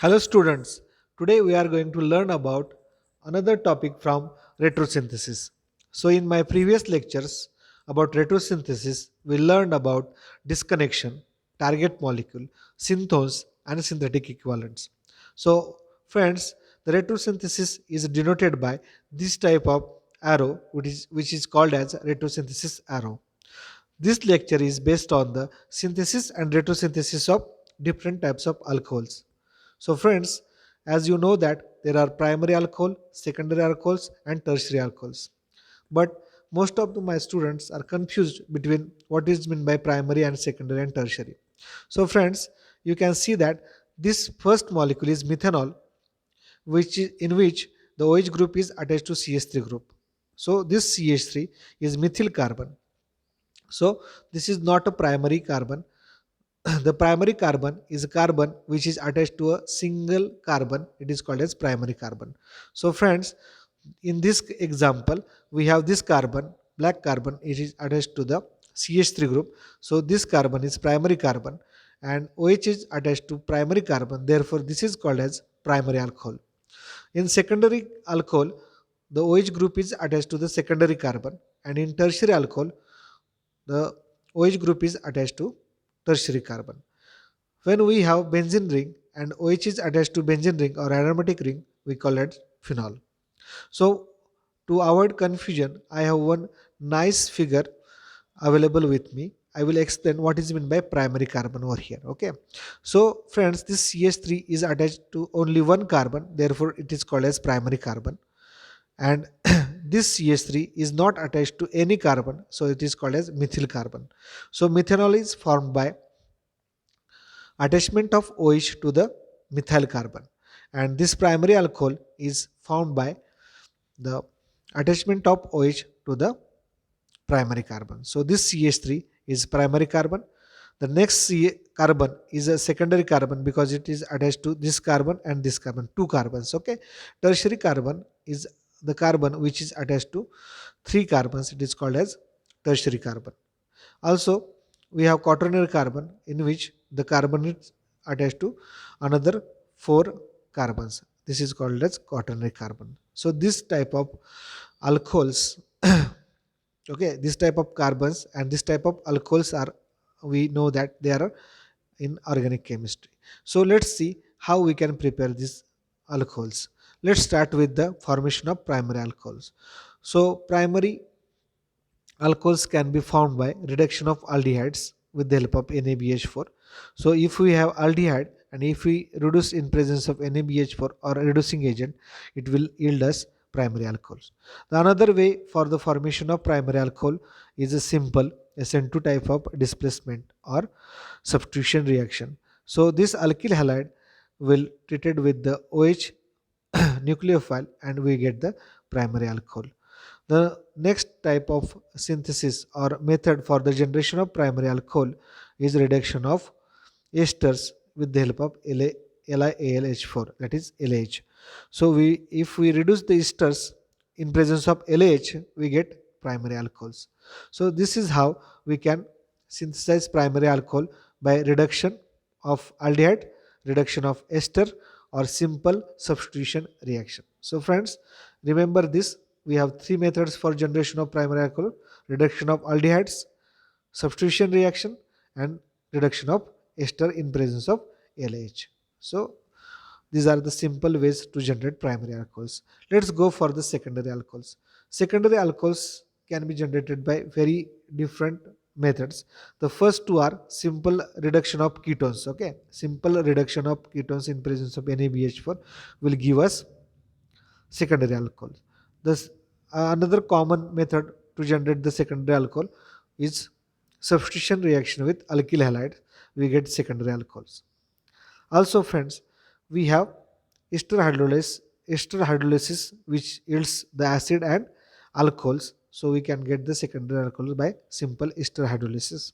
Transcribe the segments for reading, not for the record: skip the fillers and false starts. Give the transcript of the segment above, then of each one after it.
Hello students, today we are going to learn about another topic from retrosynthesis. So in my previous lectures about retrosynthesis, we learned about disconnection, target molecule, synthose and synthetic equivalents. So friends, the retrosynthesis is denoted by this type of arrow which is called as retrosynthesis arrow. This lecture is based on the synthesis and retrosynthesis of different types of alcohols. So friends, as you know that there are primary alcohol, secondary alcohols and tertiary alcohols. But most of my students are confused between what is meant by primary and secondary and tertiary. So friends, you can see that this first molecule is methanol, in which the OH group is attached to CH3 group. So this CH3 is methyl carbon. So this is not a primary carbon. The primary carbon is a carbon which is attached to a single carbon. It is called as primary carbon. So friends, in this example we have this carbon, black carbon. It is attached to the CH3 group. So this carbon is primary carbon and OH is attached to primary carbon. Therefore this is called as primary alcohol. In secondary alcohol, the OH group is attached to the secondary carbon, and in tertiary alcohol the OH group is attached to tertiary carbon. When we have benzene ring and OH is attached to benzene ring or aromatic ring, we call it phenol. So to avoid confusion, I have one nice figure available with me. I will explain what is meant by primary carbon over here. Okay. So friends, this CH3 is attached to only one carbon, therefore it is called as primary carbon. And this CH3 is not attached to any carbon, so it is called as methyl carbon. So methanol is formed by attachment of OH to the methyl carbon, and this primary alcohol is found by the attachment of OH to the primary carbon. So this CH3 is primary carbon. The next carbon is a secondary carbon because it is attached to this carbon and this carbon, two carbons. Okay. Tertiary carbon is the carbon which is attached to three carbons. It is called as tertiary carbon. Also, we have quaternary carbon in which the carbon is attached to another four carbons. This is called as quaternary carbon. So this type of alcohols, okay, this type of carbons and this type of alcohols are, we know that they are in organic chemistry. So let's see how we can prepare these alcohols. Let's start with the formation of primary alcohols. So primary alcohols can be found by reduction of aldehydes with the help of NaBH4. So if we have aldehyde and if we reduce in presence of NaBH4 or a reducing agent, it will yield us primary alcohols. The another way for the formation of primary alcohol is a simple SN2 type of displacement or substitution reaction. So this alkyl halide will treated with the OH nucleophile and we get the primary alcohol. The next type of synthesis or method for the generation of primary alcohol is reduction of esters with the help of LiAlH4, that is LH. So if we reduce the esters in presence of LH, we get primary alcohols. So this is how we can synthesize primary alcohol by reduction of aldehyde, reduction of ester or simple substitution reaction. So friends, remember this, we have three methods for generation of primary alcohol: reduction of aldehydes, substitution reaction and reduction of ester in presence of LH. So these are the simple ways to generate primary alcohols. Let's go for the secondary alcohols. Secondary alcohols can be generated by very different methods. The first two are simple reduction of ketones. Okay, simple reduction of ketones in presence of NaBH4 will give us secondary alcohol. Thus, another common method to generate the secondary alcohol is substitution reaction with alkyl halide. We get secondary alcohols. Also, friends, we have ester hydrolysis, which yields the acid and alcohols. So we can get the secondary alcohol by simple ester hydrolysis.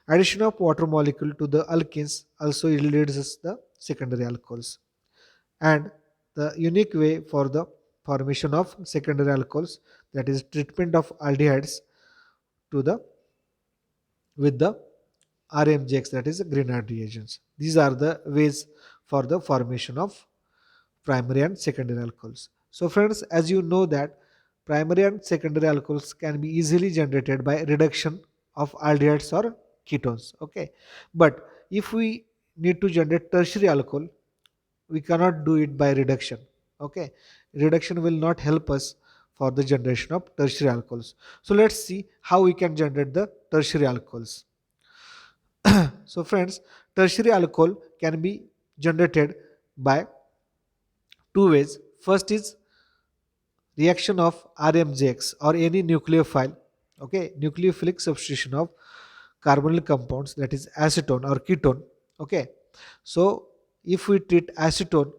Addition of water molecule to the alkenes also yields us the secondary alcohols. And the unique way for the formation of secondary alcohols, that is treatment of aldehydes to the with the RMGX, that is Grignard reagents. These are the ways for the formation of primary and secondary alcohols. So friends, as you know that primary and secondary alcohols can be easily generated by reduction of aldehydes or ketones. Okay, but if we need to generate tertiary alcohol, we cannot do it by reduction. Okay, reduction will not help us for the generation of tertiary alcohols. So let's see how we can generate the tertiary alcohols. So friends, tertiary alcohol can be generated by two ways. First is reaction of RMJX or any nucleophile, okay, nucleophilic substitution of carbonyl compounds, that is acetone or ketone. Okay, so if we treat acetone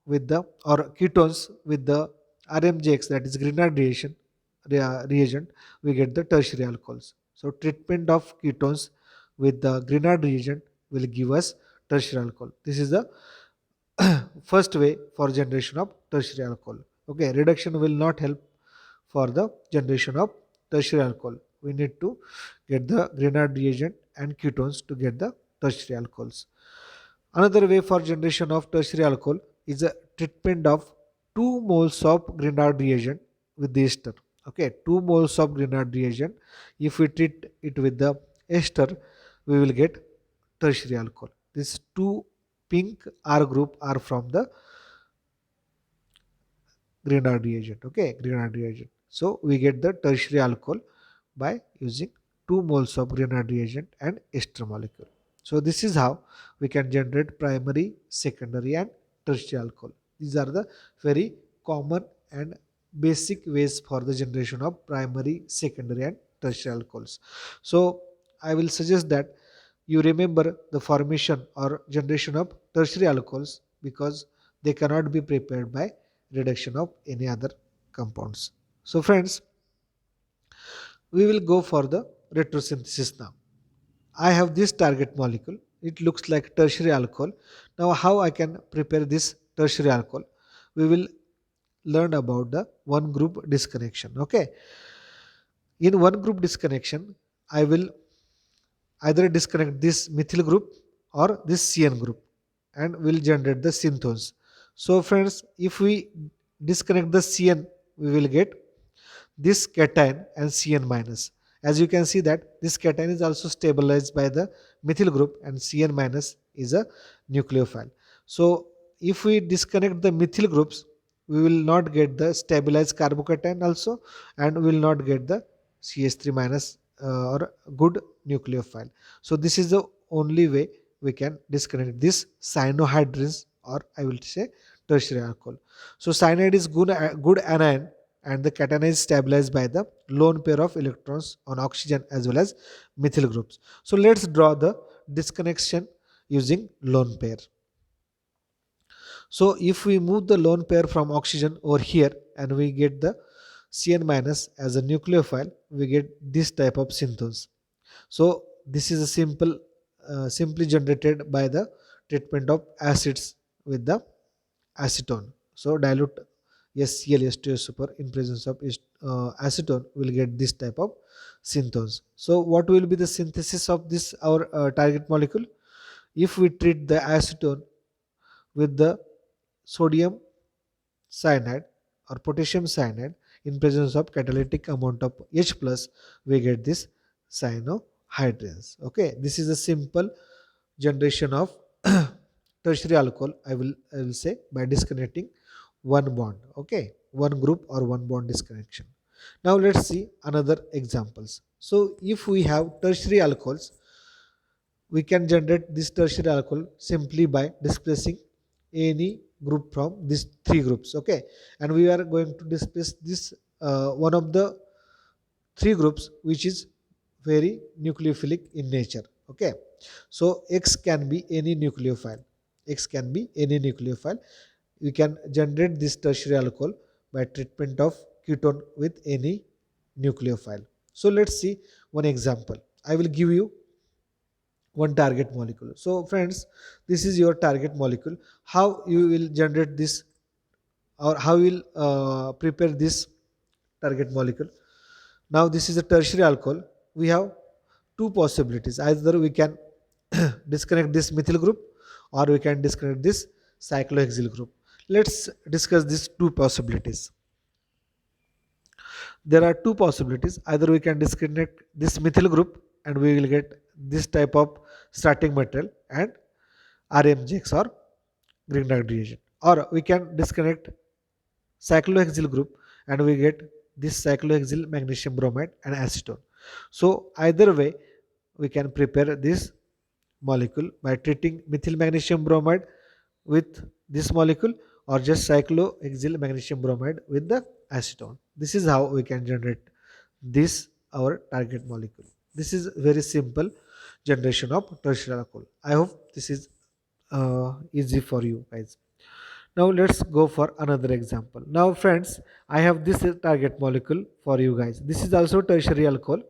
with the or ketones with the RMJX, that is Grignard reagent, we get the tertiary alcohols. So treatment of ketones with the Grignard reagent will give us tertiary alcohol. This is the first way for generation of tertiary alcohol. Okay, reduction will not help for the generation of tertiary alcohol. We need to get the Grignard reagent and ketones to get the tertiary alcohols. Another way for generation of tertiary alcohol is a treatment of 2 moles of Grignard reagent with the ester. Okay, 2 moles of Grignard reagent. If we treat it with the ester, we will get tertiary alcohol. These two pink R group are from the Grignard reagent. Okay, Grignard reagent. So we get the tertiary alcohol by using 2 moles of Grignard reagent and ester molecule. So this is how we can generate primary, secondary and tertiary alcohol. These are the very common and basic ways for the generation of primary, secondary and tertiary alcohols. So I will suggest that you remember the formation or generation of tertiary alcohols because they cannot be prepared by reduction of any other compounds. So friends, we will go for the retrosynthesis now. I have this target molecule. It looks like tertiary alcohol. Now how I can prepare this tertiary alcohol? We will learn about the one group disconnection. Okay. In one group disconnection, I will either disconnect this methyl group or this CN group and will generate the synthones. So friends, if we disconnect the CN, we will get this cation and Cn minus. As you can see that this cation is also stabilized by the methyl group and Cn minus is a nucleophile. So if we disconnect the methyl groups, we will not get the stabilized carbocation also and we will not get the CH3 minus or good nucleophile. So this is the only way we can disconnect this cyanohydrins or I will say tertiary alcohol. So cyanide is good anion and the cation is stabilized by the lone pair of electrons on oxygen as well as methyl groups. So let's draw the disconnection using lone pair. So if we move the lone pair from oxygen over here and we get the Cn minus as a nucleophile, we get this type of synthose. So this is a simply generated by the treatment of acids with the acetone. So dilute HCl H2O super in presence of acetone will get this type of synthose. So what will be the synthesis of this our target molecule? If we treat the acetone with the sodium cyanide or potassium cyanide in presence of catalytic amount of H plus, we get this cyanohydrins. Okay, this is a simple generation of tertiary alcohol. I will say by disconnecting one bond. Okay, one group or one bond disconnection. Now let's see another examples. So if we have tertiary alcohols, we can generate this tertiary alcohol simply by displacing any group from these three groups. Okay, and we are going to displace this one of the three groups which is very nucleophilic in nature. Okay, so X can be any nucleophile. X can be any nucleophile. We can generate this tertiary alcohol by treatment of ketone with any nucleophile. So let's see one example. I will give you one target molecule. So friends, this is your target molecule. How you will generate this or how you will prepare this target molecule? Now this is a tertiary alcohol. We have two possibilities. Either we can disconnect this methyl group or we can disconnect this cyclohexyl group. Let's discuss these two possibilities. There are two possibilities. Either we can disconnect this methyl group and we will get this type of starting material and RMGX or Grignard reagent, or we can disconnect cyclohexyl group and we get this cyclohexyl magnesium bromide and acetone. So either way we can prepare this molecule by treating methyl magnesium bromide with this molecule, or just cyclohexyl magnesium bromide with the acetone. This is how we can generate this our target molecule. This is very simple generation of tertiary alcohol. I hope this is easy for you guys. Now let's go for another example. Now friends, I have this target molecule for you guys. This is also tertiary alcohol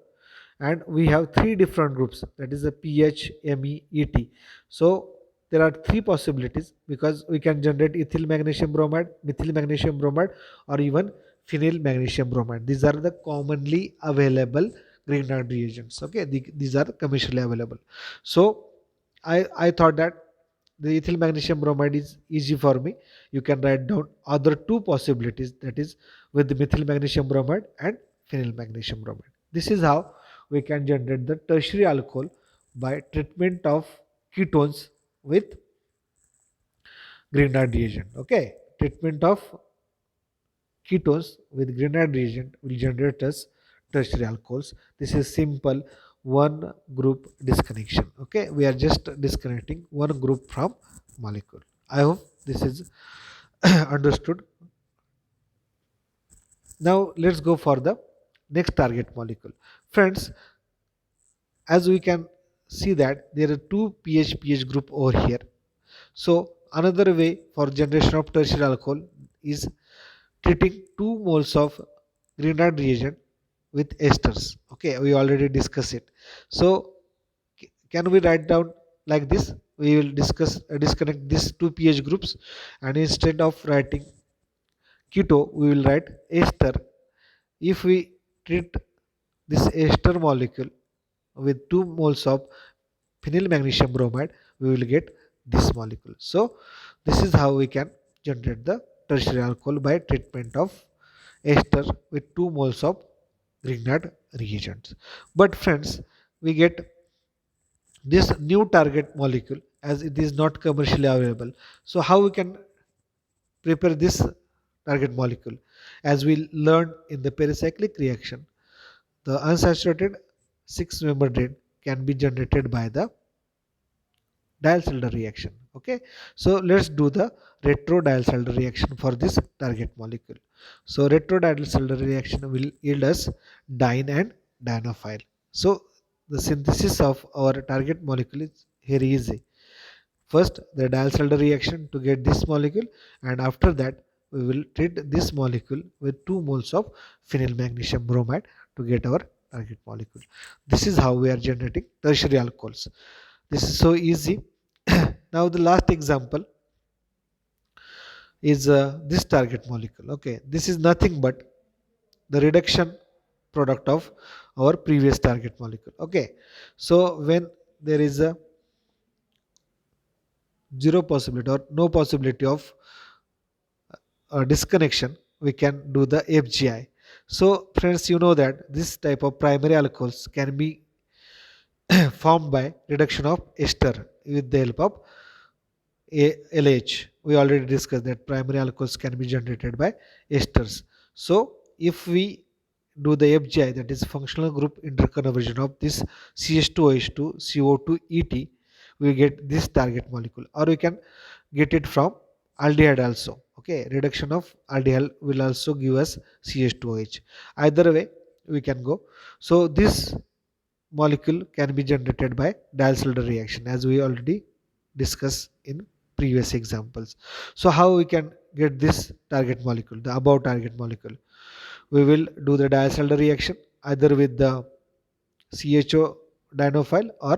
and we have three different groups, that is a pH, Me, Et. So there are three possibilities because we can generate ethyl magnesium bromide, methyl magnesium bromide, or even phenyl magnesium bromide. These are the commonly available Grignard reagents. Okay, these are commercially available. So I thought that the ethyl magnesium bromide is easy for me. You can write down other two possibilities, that is with the methyl magnesium bromide and phenyl magnesium bromide. This is how we can generate the tertiary alcohol by treatment of ketones with Grignard reagent. Okay, treatment of ketones with Grignard reagent will generate us tertiary alcohols. This is simple one group disconnection. Okay, we are just disconnecting one group from molecule. I hope this is understood. Now let's go for the next target molecule. Friends, as we can see that there are two pH group over here. So another way for generation of tertiary alcohol is treating 2 moles of Grignard reagent with esters. Okay, we already discussed it. So can we write down like this? We will disconnect these two pH groups, and instead of writing keto we will write ester. If we treat this ester molecule with 2 moles of phenyl magnesium bromide, we will get this molecule. So this is how we can generate the tertiary alcohol by treatment of ester with 2 moles of Grignard reagents. But friends, we get this new target molecule as it is not commercially available. So how we can prepare this target molecule? As we learned in the pericyclic reaction, the unsaturated 6-membered ring can be generated by the Diels-Alder reaction. Okay, so let's do the retro Diels-Alder reaction for this target molecule. So retro Diels-Alder reaction will yield us diene and dienophile. So the synthesis of our target molecule is here easy. First the Diels-Alder reaction to get this molecule, and after that we will treat this molecule with 2 moles of phenyl magnesium bromide to get our target molecule. This is how we are generating tertiary alcohols. This is so easy. Now the last example is this target molecule. Okay, this is nothing but the reduction product of our previous target molecule. Okay, so when there is a zero possibility or no possibility of disconnection, we can do the FGI. So friends, you know that this type of primary alcohols can be formed by reduction of ester with the help of LH. We already discussed that primary alcohols can be generated by esters. So if we do the FGI, that is functional group interconversion of this CH2OH2 CO2 ET, we get this target molecule, or we can get it from aldehyde also. Okay, reduction of aldehyde will also give us CH2OH. Either way we can go. So this molecule can be generated by Diels-Alder reaction, as we already discussed in previous examples. So how we can get this target molecule, the above target molecule? We will do the Diels-Alder reaction either with the CHO dienophile or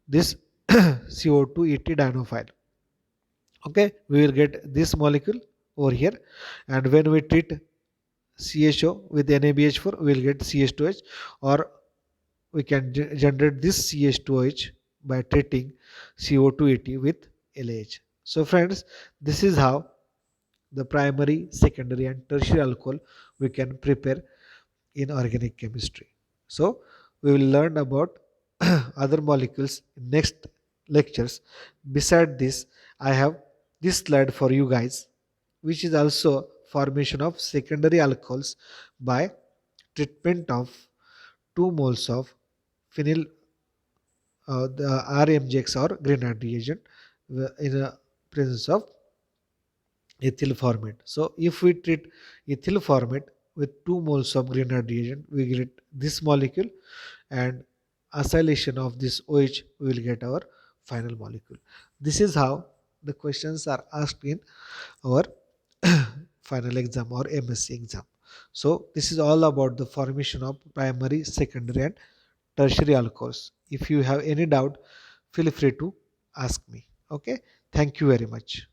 this CO2 ET dienophile. Okay, we will get this molecule over here, and when we treat CHO with NaBH4 we will get CH2H, or we can generate this CH2OH by treating CO2 ET with LH. So friends, this is how the primary, secondary and tertiary alcohol we can prepare in organic chemistry. So we will learn about other molecules in next lectures. Beside this, I have this slide for you guys, which is also formation of secondary alcohols by treatment of 2 moles of phenyl, the RMGX or Grignard reagent in a presence of ethyl formate. So if we treat ethyl formate with 2 moles of Grignard reagent, we get this molecule, and acylation of this OH, we will get our final molecule. This is how the questions are asked in our final exam or MSc exam. So this is all about the formation of primary, secondary and tertiary alcohols. If you have any doubt, feel free to ask me. Okay. Thank you very much.